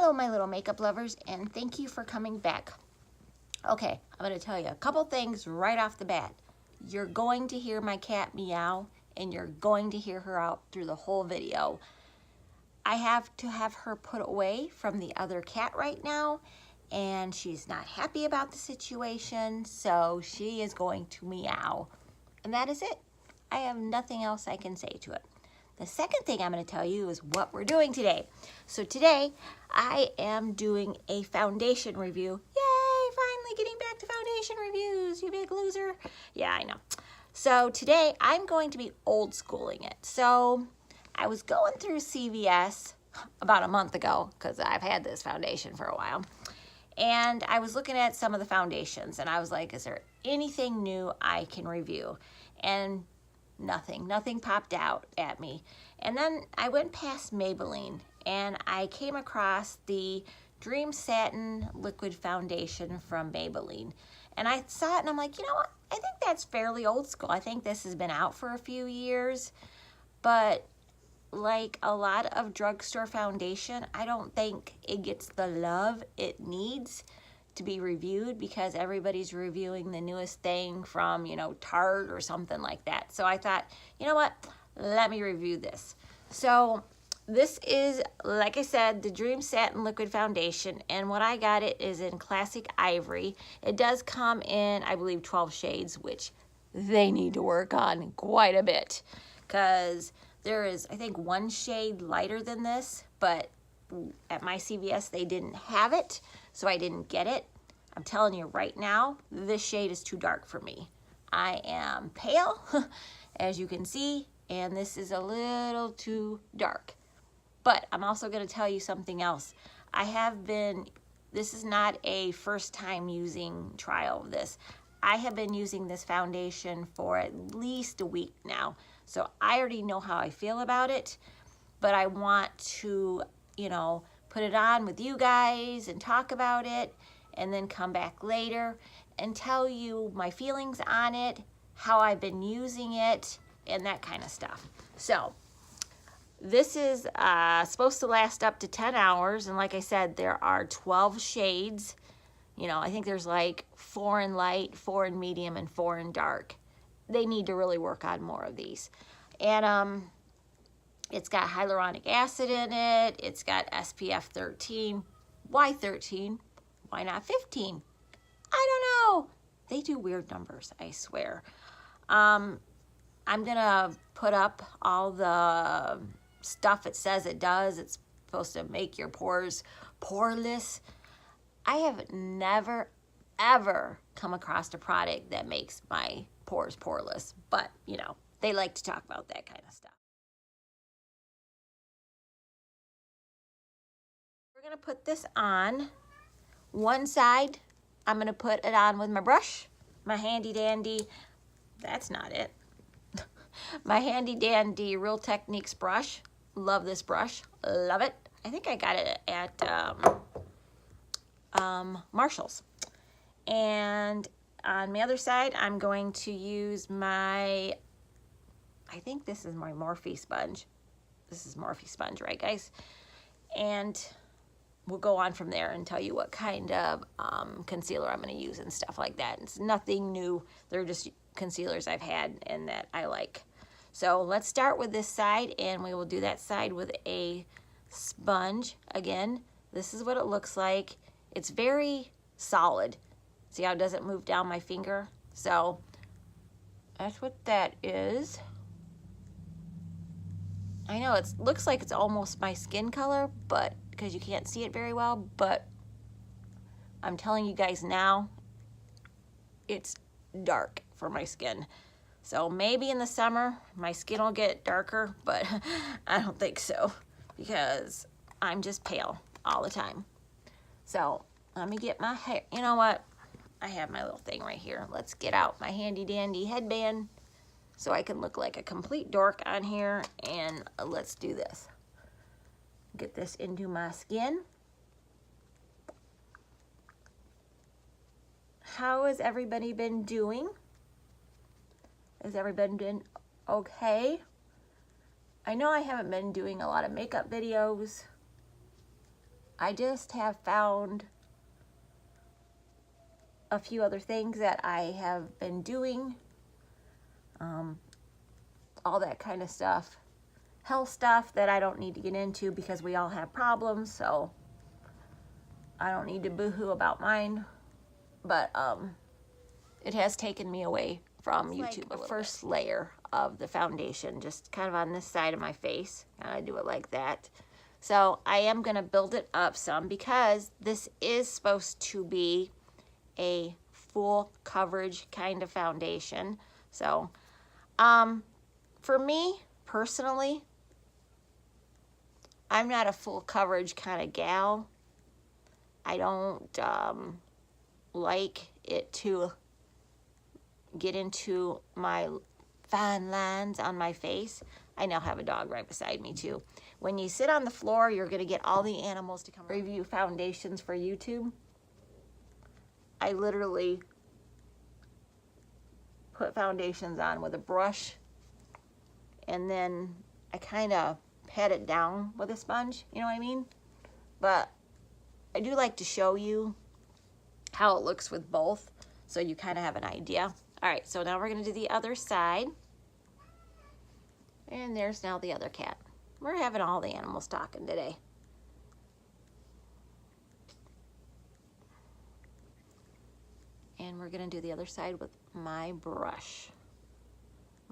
Hello, my little makeup lovers, and thank you for coming back. Okay, I'm going to tell you a couple things right off the bat. You're going to hear my cat meow, and you're going to hear her out through the whole video. I have to have her put away from the other cat right now, and she's not happy about the situation, so she is going to meow. And that is it. I have nothing else I can say to it. The second thing I'm going to tell you is what we're doing today. So today, I am doing a foundation review. Yay, finally getting back to foundation reviews, you big loser. Yeah, I know. So today, I'm going to be old schooling it. So I was going through CVS about a month ago, because I've had this foundation for a while. And I was looking at some of the foundations, and I was like, is there anything new I can review? And nothing popped out at me. And then I went past Maybelline, and I came across the Dream Satin Liquid Foundation from Maybelline. And I saw it, and I'm like, you know what? I think that's fairly old school. I think this has been out for a few years, but like a lot of drugstore foundation, I don't think it gets the love it needs to be reviewed, because everybody's reviewing the newest thing from, you know, Tarte or something like that. So I thought, you know what, let me review this. So this is, like I said, the Dream Satin Liquid Foundation, and what I got it is in Classic Ivory. It does come in, I believe, 12 shades, which they need to work on quite a bit, because there is, I think, one shade lighter than this, but at my CVS they didn't have it, so I didn't get it. I'm telling you right now, this shade is too dark for me. I am pale, as you can see, and this is a little too dark. But I'm also going to tell you something else. This is not a first time using trial of this. I have been using this foundation for at least a week now. So I already know how I feel about it, but I want to, you know, put it on with you guys and talk about it, and then come back later and tell you my feelings on it, how I've been using it, and that kind of stuff. So this is supposed to last up to 10 hours, and like I said, there are 12 shades. You know, I think there's like 4 in light, 4 in medium, and 4 in dark. They need to really work on more of these. And it's got hyaluronic acid in it. It's got SPF 13. Why 13? Why not 15? I don't know. They do weird numbers, I swear. I'm gonna put up all the stuff it says it does. It's supposed to make your pores poreless. I have never, ever come across a product that makes my pores poreless, but you know, they like to talk about that kind of stuff. We're gonna put this on. One side, I'm gonna put it on with my brush, my handy dandy, that's not it, my handy dandy Real Techniques brush. Love this brush, love it. I think I got it at Marshall's. And on the other side, I'm going to use my, I think this is my Morphe sponge. This is Morphe sponge, right guys? And we'll go on from there and tell you what kind of concealer I'm going to use and stuff like that. It's nothing new. They're just concealers I've had and that I like. So let's start with this side, and we will do that side with a sponge. Again, this is what it looks like. It's very solid. See how it doesn't move down my finger? So that's what that is. I know it looks like it's almost my skin color, but because you can't see it very well, but I'm telling you guys now, it's dark for my skin. So maybe in the summer my skin will get darker, but I don't think so, because I'm just pale all the time. So let me get my hair. You know what? I have my little thing right here. Let's get out my handy dandy headband so I can look like a complete dork on here, and let's do this. Get this into my skin. How has everybody been doing? Has everybody been okay? I know I haven't been doing a lot of makeup videos. I just have found a few other things that I have been doing, all that kind of stuff, health stuff that I don't need to get into because we all have problems, so I don't need to boohoo about mine. But it has taken me away from YouTube. Like the first layer of the foundation, just kind of on this side of my face, and I do it like that. So I am going to build it up some because this is supposed to be a full coverage kind of foundation. So for me personally, I'm not a full coverage kind of gal. I don't like it to get into my fine lines on my face. I now have a dog right beside me too. When you sit on the floor, you're going to get all the animals to come review foundations for YouTube. I literally put foundations on with a brush, and then I kind of pat it down with a sponge, you know what I mean? But I do like to show you how it looks with both, so you kind of have an idea. All right, so now we're going to do the other side. And there's now the other cat. We're having all the animals talking today. And we're going to do the other side with my brush.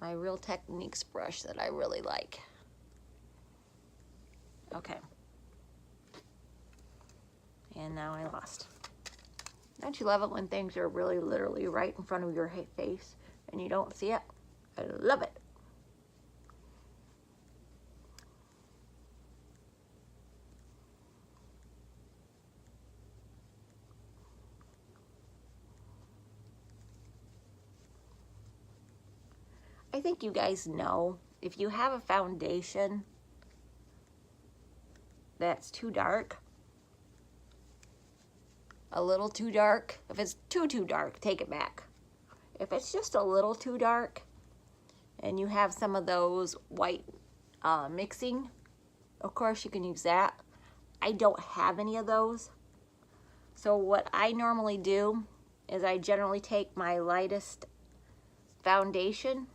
My Real Techniques brush that I really like. Okay. And now I lost. Don't you love it when things are really literally right in front of your face and you don't see it? I love it. I think you guys know if you have a foundation that's too dark, a little too dark, if it's too dark, take it back. If it's just a little too dark and you have some of those white mixing, of course you can use that. I don't have any of those. So what I normally do is I generally take my lightest foundation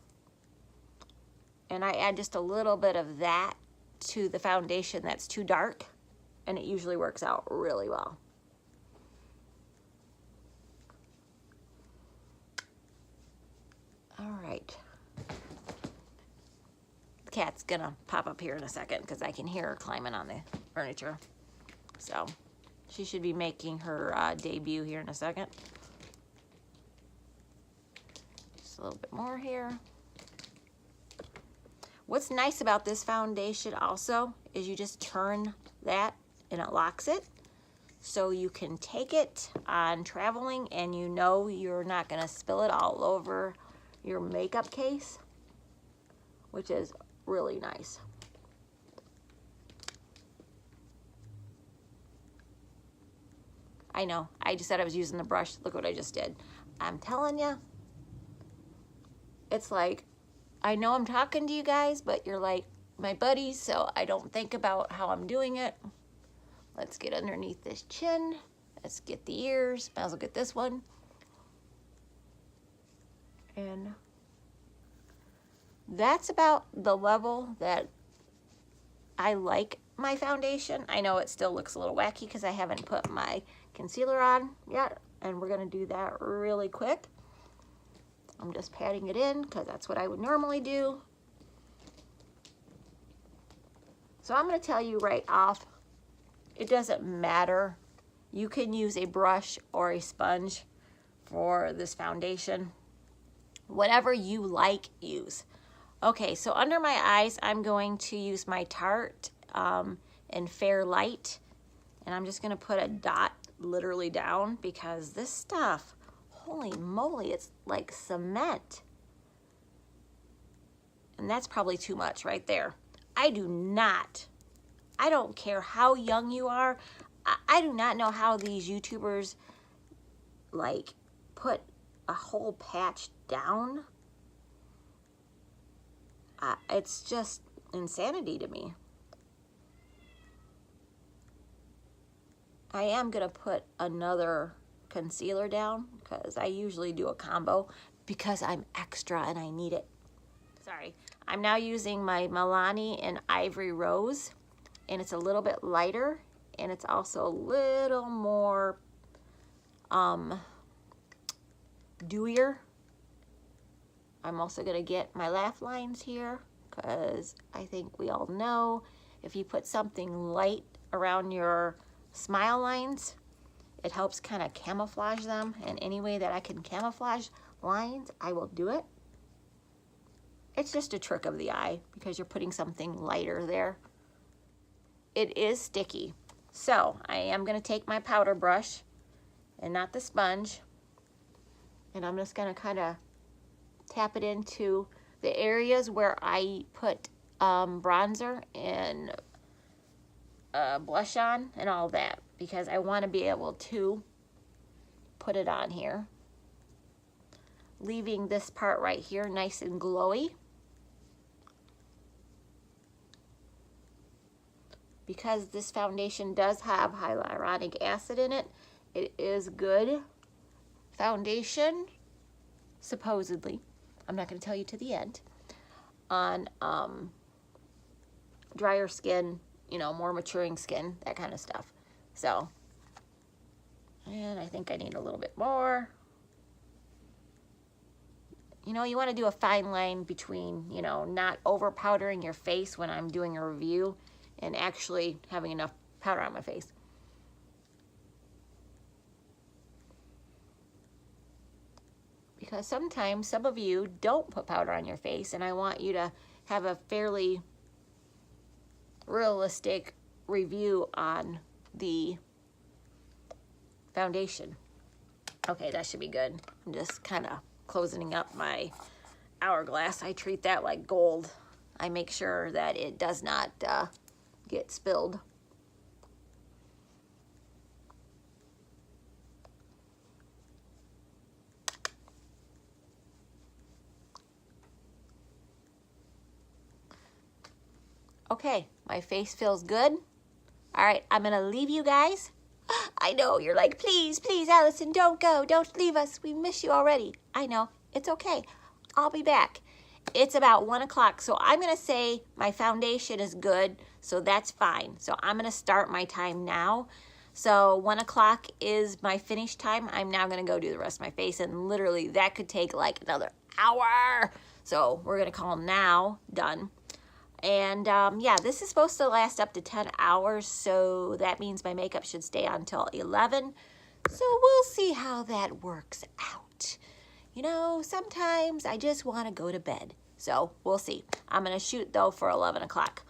and I add just a little bit of that to the foundation that's too dark, and it usually works out really well. All right. The cat's gonna pop up here in a second because I can hear her climbing on the furniture. So she should be making her debut here in a second. Just a little bit more here. What's nice about this foundation also is you just turn that and it locks it. So you can take it on traveling and you know you're not gonna spill it all over your makeup case, which is really nice. I know, I just said I was using the brush. Look what I just did. I'm telling you, it's like, I know I'm talking to you guys, but you're like my buddies, so I don't think about how I'm doing it. Let's get underneath this chin. Let's get the ears. Might as well get this one. And that's about the level that I like my foundation. I know it still looks a little wacky because I haven't put my concealer on yet, and we're gonna do that really quick. I'm just patting it in because that's what I would normally do. So I'm going to tell you right off, it doesn't matter. You can use a brush or a sponge for this foundation. Whatever you like, use. Okay, so under my eyes, I'm going to use my Tarte in Fair Light. And I'm just going to put a dot literally down because this stuff, holy moly, it's like cement. And that's probably too much right there. I don't care how young you are. I do not know how these YouTubers like put a whole patch down. It's just insanity to me. I am gonna put another concealer down because I usually do a combo because I'm extra and I need it. Sorry. I'm now using my Milani in Ivory Rose, and it's a little bit lighter, and it's also a little more dewier. I'm also gonna get my laugh lines here because I think we all know if you put something light around your smile lines, it helps kind of camouflage them, and any way that I can camouflage lines, I will do it. It's just a trick of the eye because you're putting something lighter there. It is sticky. So I am gonna take my powder brush and not the sponge, and I'm just gonna kind of tap it into the areas where I put bronzer and blush on and all that, because I want to be able to put it on here, leaving this part right here nice and glowy. Because this foundation does have hyaluronic acid in it, it is good foundation, supposedly. I'm not going to tell you to the end. On drier skin, you know, more maturing skin, that kind of stuff. So, and I think I need a little bit more. You know, you want to do a fine line between, you know, not over powdering your face when I'm doing a review and actually having enough powder on my face. Because sometimes some of you don't put powder on your face, and I want you to have a fairly realistic review on the foundation. Okay, that should be good. I'm just kind of closing up my hourglass. I treat that like gold. I make sure that it does not get spilled. Okay, my face feels good. All right, I'm gonna leave you guys. I know, you're like, please, please, Allison, don't go. Don't leave us. We miss you already. I know, it's okay. I'll be back. It's about 1 o'clock, so I'm gonna say my foundation is good, so that's fine. So I'm gonna start my time now. So 1 o'clock is my finish time. I'm now gonna go do the rest of my face, and literally that could take like another hour. So we're gonna call now done. And yeah, this is supposed to last up to 10 hours, so that means my makeup should stay on until 11. So we'll see how that works out. You know, sometimes I just want to go to bed. So we'll see. I'm going to shoot, though, for 11 o'clock.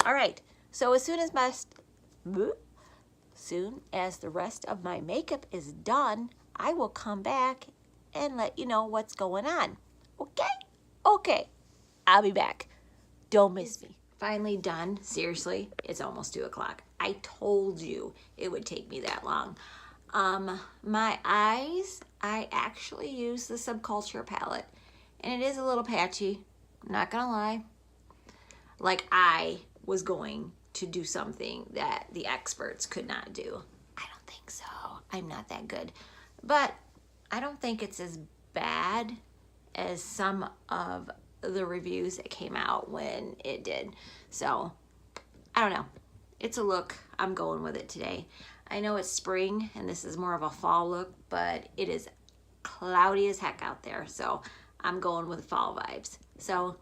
All right. So as soon as the rest of my makeup is done, I will come back and let you know what's going on. Okay? Okay. I'll be back. Don't miss me. Finally done. Seriously, it's almost 2 o'clock. I told you it would take me that long. My eyes, I actually use the Subculture palette, and it is a little patchy. I'm not gonna lie. Like I was going to do something that the experts could not do. I don't think so. I'm not that good. But I don't think it's as bad as some of the reviews that came out when it did. So I don't know. It's a look. I'm going with it today. I know it's spring and this is more of a fall look, but it is cloudy as heck out there. So I'm going with fall vibes. So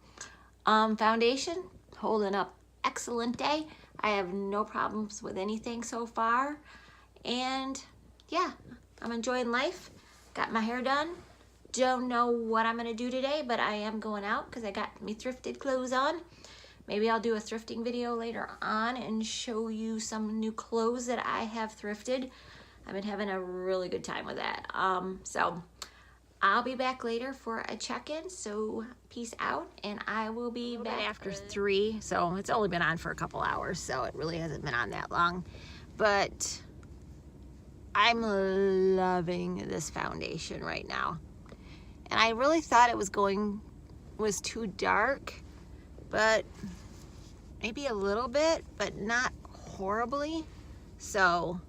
foundation, holding up excellent day. I have no problems with anything so far. And yeah, I'm enjoying life. Got my hair done. Don't know what I'm gonna do today, but I am going out because I got me thrifted clothes on. Maybe I'll do a thrifting video later on and show you some new clothes that I have thrifted. I've been having a really good time with that. So I'll be back later for a check-in, so peace out, and I will be back after 3. So it's only been on for a couple hours, so it really hasn't been on that long. But I'm loving this foundation right now. And I really thought it was too dark, but maybe a little bit, but not horribly. So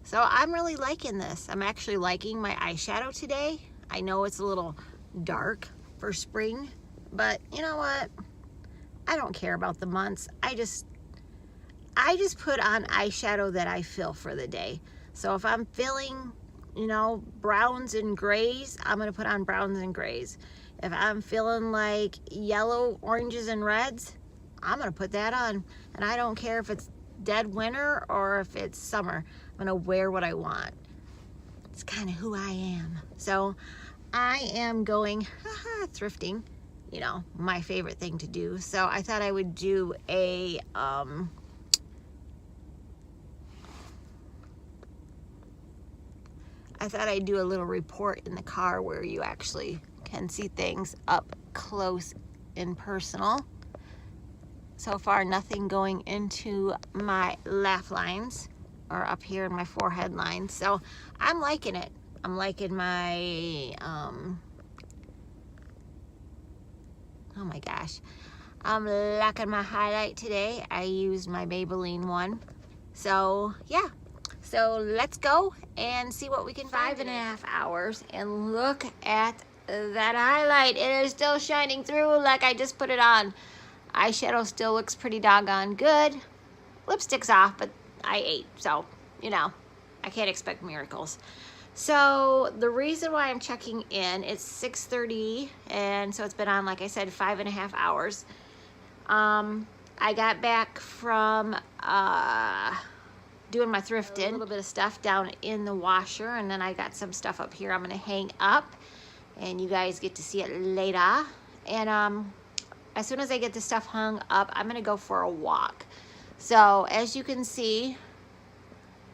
So I'm really liking this. I'm actually liking my eyeshadow today. I know it's a little dark for spring, but you know what? I don't care about the months. I just put on eyeshadow that I feel for the day. So if I'm feeling, you know, browns and grays, I'm gonna put on browns and grays. If I'm feeling like yellow, oranges, and reds, I'm gonna put that on. And I don't care if it's dead winter or if it's summer. I'm gonna wear what I want. It's kind of who I am. So I am going thrifting, you know, my favorite thing to do. So I thought I would do a I thought I'd do a little report in the car where you actually can see things up close and personal. So far, nothing going into my laugh lines or up here in my forehead line. So I'm liking it. I'm liking my, oh my gosh. I'm liking my highlight today. I used my Maybelline one. So yeah. So let's go and see what we can find. 5.5 hours, and look at that highlight. It is still shining through like I just put it on. Eyeshadow still looks pretty doggone good. Lipstick's off, but I ate, so, you know, I can't expect miracles. So the reason why I'm checking in, it's 6:30, and so it's been on, like I said, 5.5 hours. I got back from doing my thrifting, a little bit of stuff down in the washer, and then I got some stuff up here I'm gonna hang up, and you guys get to see it later. And as soon as I get the stuff hung up, I'm gonna go for a walk. So as you can see,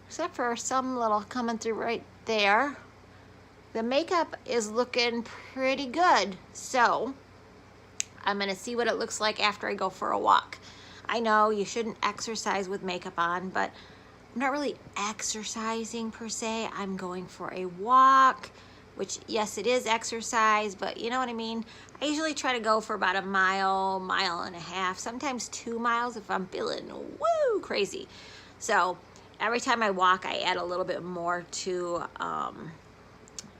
except for some little coming through right there, the makeup is looking pretty good. So I'm gonna see what it looks like after I go for a walk. I know you shouldn't exercise with makeup on, but I'm not really exercising per se. I'm going for a walk, which yes, it is exercise, but you know what I mean? I usually try to go for about a mile, mile and a half, sometimes 2 miles if I'm feeling woo crazy. So every time I walk, I add a little bit more to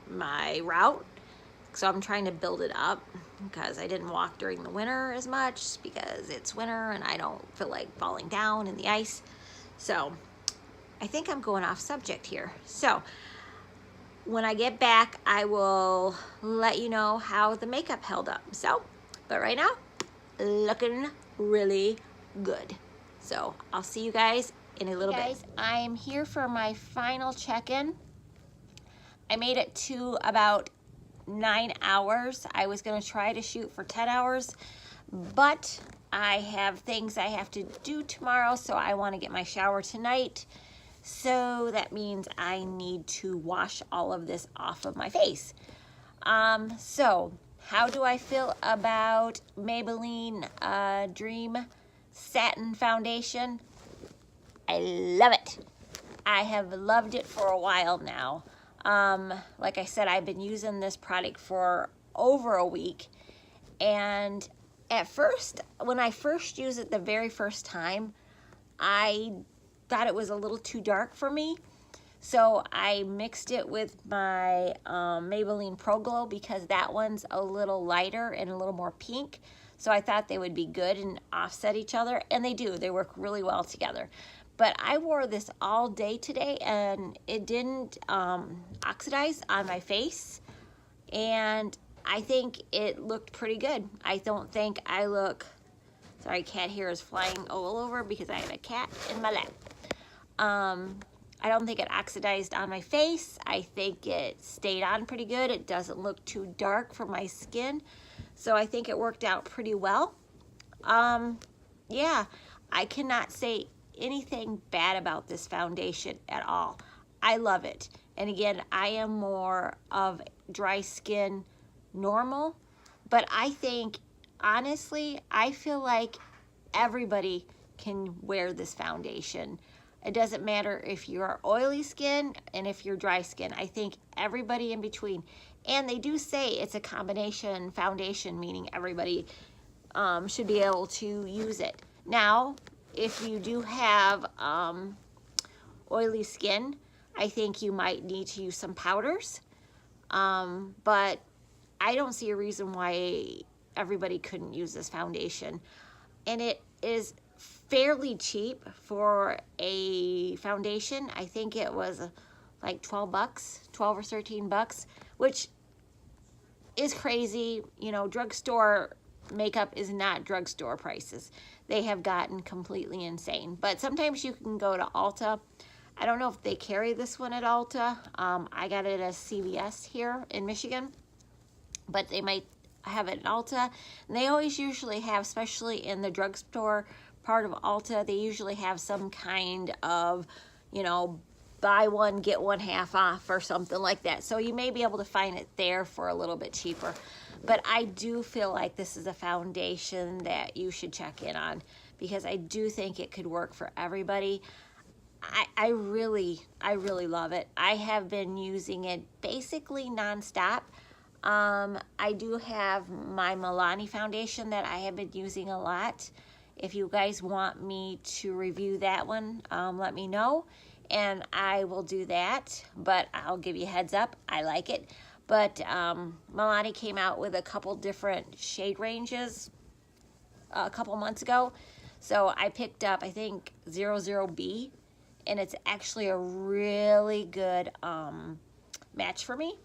my route. So I'm trying to build it up because I didn't walk during the winter as much because it's winter and I don't feel like falling down in the ice. So I think I'm going off subject here. So when I get back, I will let you know how the makeup held up. So, but right now, looking really good. So I'll see you guys in a little bit. I am here for my final check-in. I made it to about 9 hours. I was gonna try to shoot for 10 hours, but I have things I have to do tomorrow, so I wanna get my shower tonight. So that means I need to wash all of this off of my face. So how do I feel about Maybelline Dream Satin Foundation? I love it. I have loved it for a while now. Like I said, I've been using this product for over a week. And at first, when I first used it the very first time, I thought it was a little too dark for me. So I mixed it with my Maybelline Pro Glow because that one's a little lighter and a little more pink. So I thought they would be good and offset each other, and they do. They work really well together. But I wore this all day today and it didn't oxidize on my face. And I think it looked pretty good. I don't think I look, sorry, cat hair is flying all over because I have a cat in my lap. I don't think it oxidized on my face. I think it stayed on pretty good. It doesn't look too dark for my skin. So I think it worked out pretty well. Yeah, I cannot say anything bad about this foundation at all. I love it. And again, I am more of dry skin normal, but I think, honestly, I feel like everybody can wear this foundation. It doesn't matter if you're oily skin and if you're dry skin. I think everybody in between. And they do say it's a combination foundation, meaning everybody should be able to use it. Now, if you do have oily skin, I think you might need to use some powders, but I don't see a reason why everybody couldn't use this foundation. And it is fairly cheap for a foundation. I think it was like 12 bucks, 12 or 13 bucks, which is crazy. You know, drugstore makeup is not drugstore prices. They have gotten completely insane. But sometimes you can go to Ulta. I don't know if they carry this one at Ulta. I got it at CVS here in Michigan, but they might have it at Ulta. And they always usually have, especially in the drugstore part of Ulta, they usually have some kind of, you know, buy one, get one half off or something like that. So you may be able to find it there for a little bit cheaper. But I do feel like this is a foundation that you should check in on, because I do think it could work for everybody. I really love it. I have been using it basically nonstop. I do have my Milani foundation that I have been using a lot. If you guys want me to review that one, let me know, and I will do that. But I'll give you a heads up, I like it. But Milani came out with a couple different shade ranges a couple months ago. So I picked up, I think, 00B, and it's actually a really good match for me.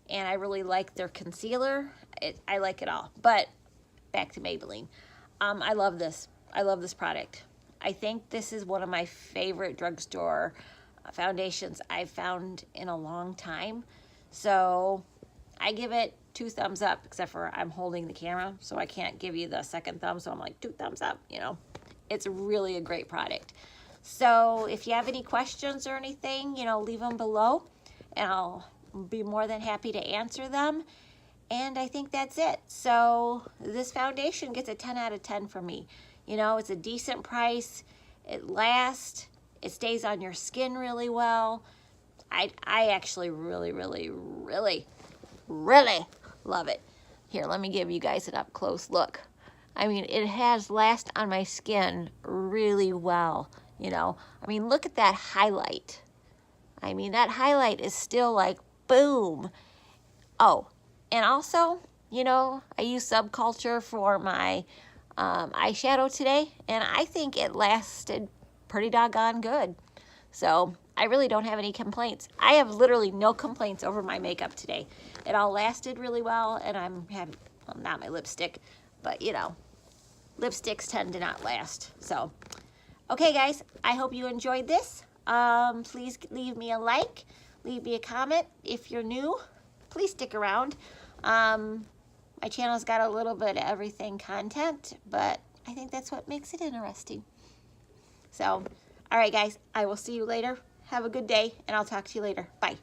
And I really like their concealer. I like it all. But back to Maybelline. I love this. I love this product. I think this is one of my favorite drugstore foundations I've found in a long time. So I give it 2 thumbs up, except for I'm holding the camera, so I can't give you the second thumb. So I'm like 2 thumbs up, you know. It's really a great product. So if you have any questions or anything, you know, leave them below, and I'll be more than happy to answer them. And I think that's it. So this foundation gets a 10 out of 10 from me. You know, it's a decent price. It lasts. It stays on your skin really well. I actually really love it. Here, let me give you guys an up close look. I mean, it has lasted on my skin really well, you know. I mean, look at that highlight. I mean, that highlight is still like, boom. Oh, and also, you know, I use Subculture for my eyeshadow today, and I think it lasted pretty doggone good. So I really don't have any complaints. I have literally no complaints over my makeup today. It all lasted really well, and I'm having, well, not my lipstick, but you know, lipsticks tend to not last. So, okay guys, I hope you enjoyed this. Please leave me a like, leave me a comment. If you're new, please stick around. My channel's got a little bit of everything content, but I think that's what makes it interesting. So, all right guys, I will see you later. Have a good day, and I'll talk to you later. Bye.